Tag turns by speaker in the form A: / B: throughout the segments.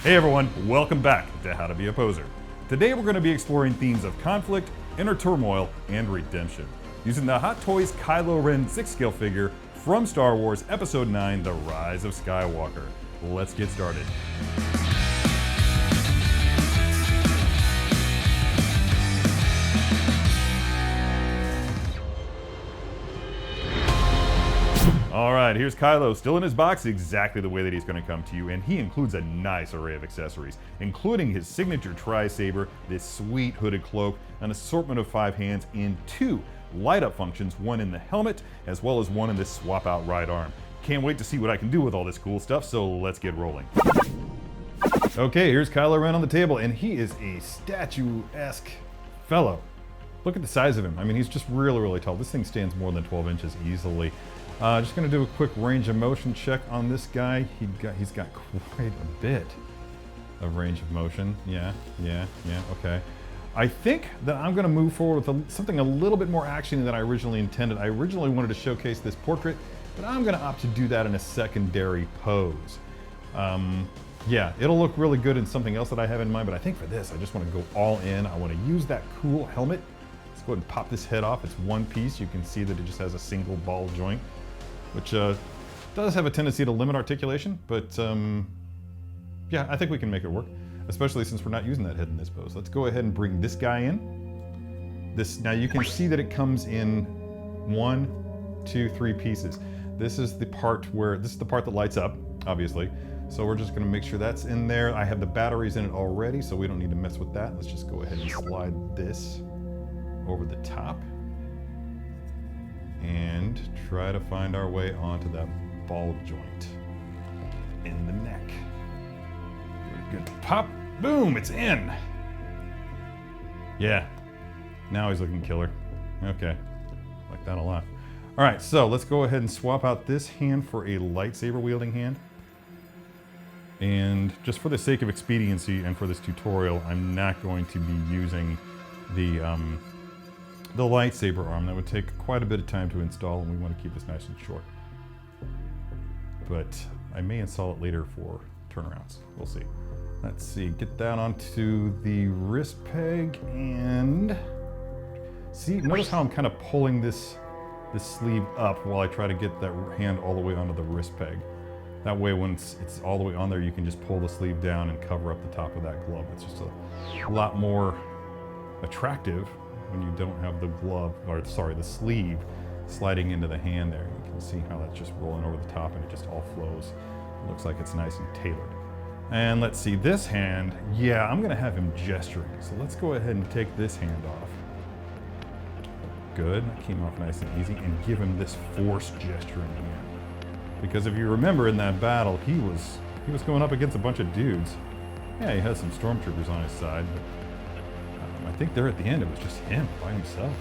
A: Hey everyone, welcome back to How to Be a Poser. Today we're going to be exploring themes of conflict, inner turmoil, and redemption, using the Hot Toys Kylo Ren 6-scale figure from Star Wars Episode 9, The Rise of Skywalker. Let's get started. Alright, here's Kylo, still in his box exactly the way that he's going to come to you, and he includes a nice array of accessories, including his signature tri-saber, this sweet hooded cloak, an assortment of 5 hands, and 2 light-up functions, one in the helmet, as well as one in this swap-out right arm. Can't wait to see what I can do with all this cool stuff, so let's get rolling. Okay, here's Kylo Ren on the table, and he is a statue-esque fellow. Look at the size of him. I mean, he's just really tall. This thing stands more than 12 inches easily. Just gonna do a quick range of motion check on this guy. He's got quite a bit of range of motion. Yeah, okay. I think that I'm gonna move forward with something a little bit more action than I originally intended. I originally wanted to showcase this portrait, but I'm gonna opt to do that in a secondary pose. Yeah, it'll look really good in something else that I have in mind, but I think for this, I just wanna go all in. I wanna use that cool helmet. Let's go ahead and pop this head off. It's one piece. You can see that it just has a single ball joint, which does have a tendency to limit articulation, but yeah, I think we can make it work, especially since we're not using that head in this pose. Let's go ahead and bring this guy in. Now you can see that it comes in 1, 2, 3 pieces. This is the part that lights up, obviously. So we're just gonna make sure that's in there. I have the batteries in it already, so we don't need to mess with that. Let's just go ahead and slide this over the top and try to find our way onto that ball joint in the neck. Give it a good pop. Boom, it's in. Yeah, now he's looking killer. Okay, like that a lot. All right, so let's go ahead and swap out this hand for a lightsaber wielding hand. And just for the sake of expediency and for this tutorial, I'm not going to be using the lightsaber arm. That would take quite a bit of time to install, and we want to keep this nice and short. But I may install it later for turnarounds. We'll see. Let's see, get that onto the wrist peg, and see, notice how I'm kind of pulling this sleeve up while I try to get that hand all the way onto the wrist peg. That way, when it's all the way on there, you can just pull the sleeve down and cover up the top of that glove. It's just a lot more attractive when you don't have the the sleeve sliding into the hand there. You can see how that's just rolling over the top and it just all flows. It looks like it's nice and tailored. And let's see, this hand, yeah, I'm gonna have him gesturing. So let's go ahead and take this hand off. Good, that came off nice and easy, and give him this forced gesturing hand. Because if you remember in that battle, he was going up against a bunch of dudes. Yeah, he has some stormtroopers on his side, but I think there at the end it was just him by himself.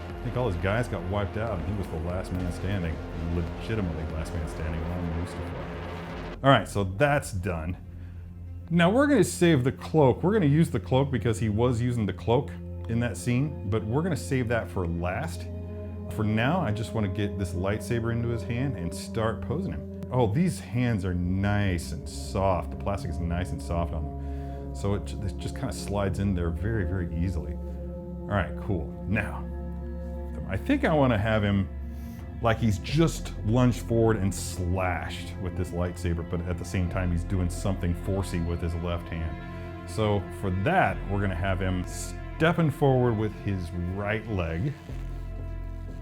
A: I think all his guys got wiped out and he was the last man standing. Legitimately last man standing along Mustafa. Alright, so that's done. Now we're going to save the cloak. We're going to use the cloak because he was using the cloak in that scene, but we're going to save that for last. For now, I just want to get this lightsaber into his hand and start posing him. Oh, these hands are nice and soft. The plastic is nice and soft on them. So it just kind of slides in there very easily. All right, cool. Now, I think I want to have him like he's just lunged forward and slashed with this lightsaber, but at the same time he's doing something forcey with his left hand. So for that, we're going to have him stepping forward with his right leg,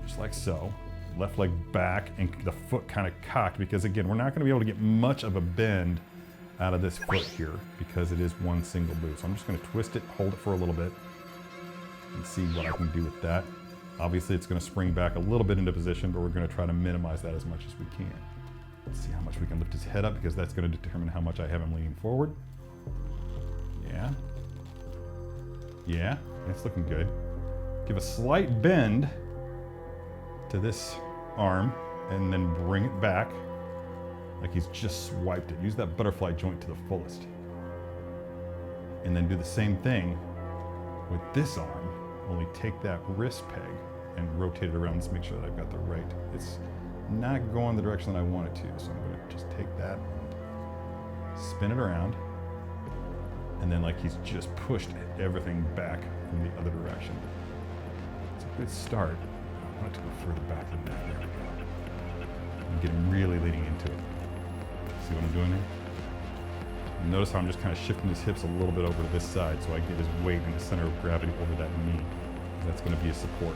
A: just like so. Left leg back and the foot kind of cocked, because again, we're not going to be able to get much of a bend out of this foot here because it is one single boot. So I'm just going to twist it, hold it for a little bit, and see what I can do with that. Obviously it's going to spring back a little bit into position, but we're going to try to minimize that as much as we can. Let's see how much we can lift his head up, because that's going to determine how much I have him leaning forward. Yeah, it's looking good. Give a slight bend to this arm and then bring it back like he's just swiped it. Use that butterfly joint to the fullest. And then do the same thing with this arm, only take that wrist peg and rotate it around to make sure that I've got the right. It's not going the direction that I want it to, so I'm going to just take that, spin it around, And then like he's just pushed everything back from the other direction. It's a good start. I want it to go further back than that. There we go. I'm getting really leaning into it. See what I'm doing here? And notice how I'm just kind of shifting his hips a little bit over to this side so I get his weight in the center of gravity over that knee. That's going to be a support.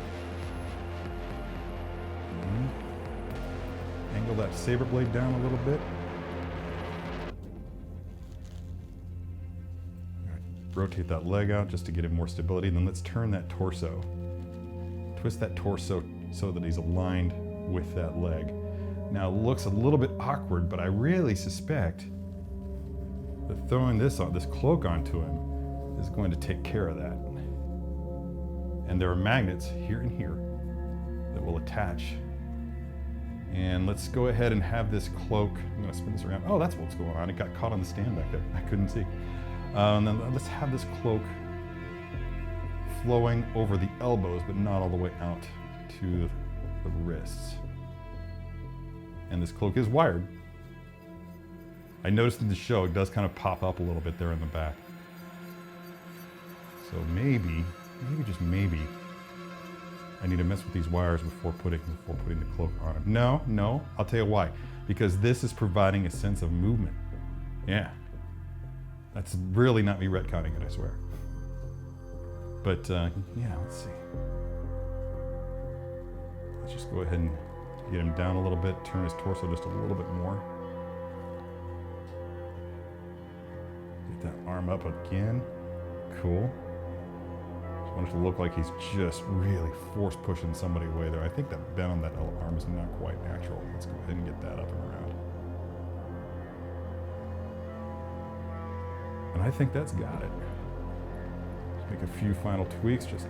A: Angle that saber blade down a little bit. Rotate that leg out just to get him more stability, and then let's turn that torso. Twist that torso so that he's aligned with that leg. Now it looks a little bit awkward, but I really suspect that throwing this cloak onto him is going to take care of that. And there are magnets here and here that will attach. And let's go ahead and have this cloak. I'm going to spin this around. Oh, that's what's going on. It got caught on the stand back there. I couldn't see. And then let's have this cloak flowing over the elbows, but not all the way out to the wrists. And this cloak is wired. I noticed in the show it does kind of pop up a little bit there in the back. So maybe just maybe, I need to mess with these wires before putting the cloak on him. No, I'll tell you why. Because this is providing a sense of movement. Yeah. That's really not me retconning it, I swear. But yeah, let's see. Let's just go ahead and get him down a little bit, turn his torso just a little bit more. Get that arm up again. Cool. Just want it to look like he's just really force pushing somebody away there. I think that bend on that arm is not quite natural. Let's go ahead and get that up and around. And I think that's got it. Just make a few final tweaks, just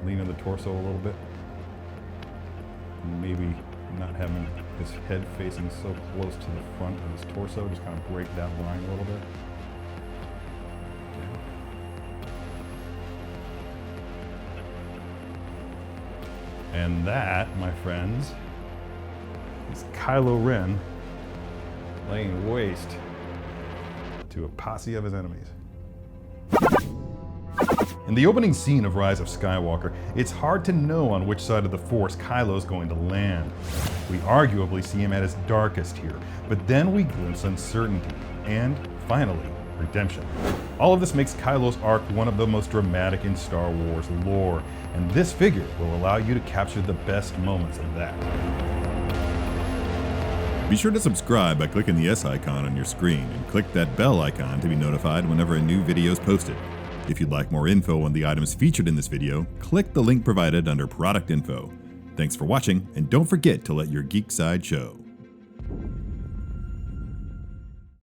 A: lean in the torso a little bit. And maybe not having his head facing so close to the front of his torso, just kind of break that line a little bit. And that, my friends, is Kylo Ren laying waste to a posse of his enemies. In the opening scene of Rise of Skywalker, it's hard to know on which side of the Force Kylo's going to land. We arguably see him at his darkest here, but then we glimpse uncertainty, and finally, redemption. All of this makes Kylo's arc one of the most dramatic in Star Wars lore, and this figure will allow you to capture the best moments of that.
B: Be sure to subscribe by clicking the S icon on your screen and click that bell icon to be notified whenever a new video is posted. If you'd like more info on the items featured in this video, click the link provided under Product Info. Thanks for watching, and don't forget to let your geek side show.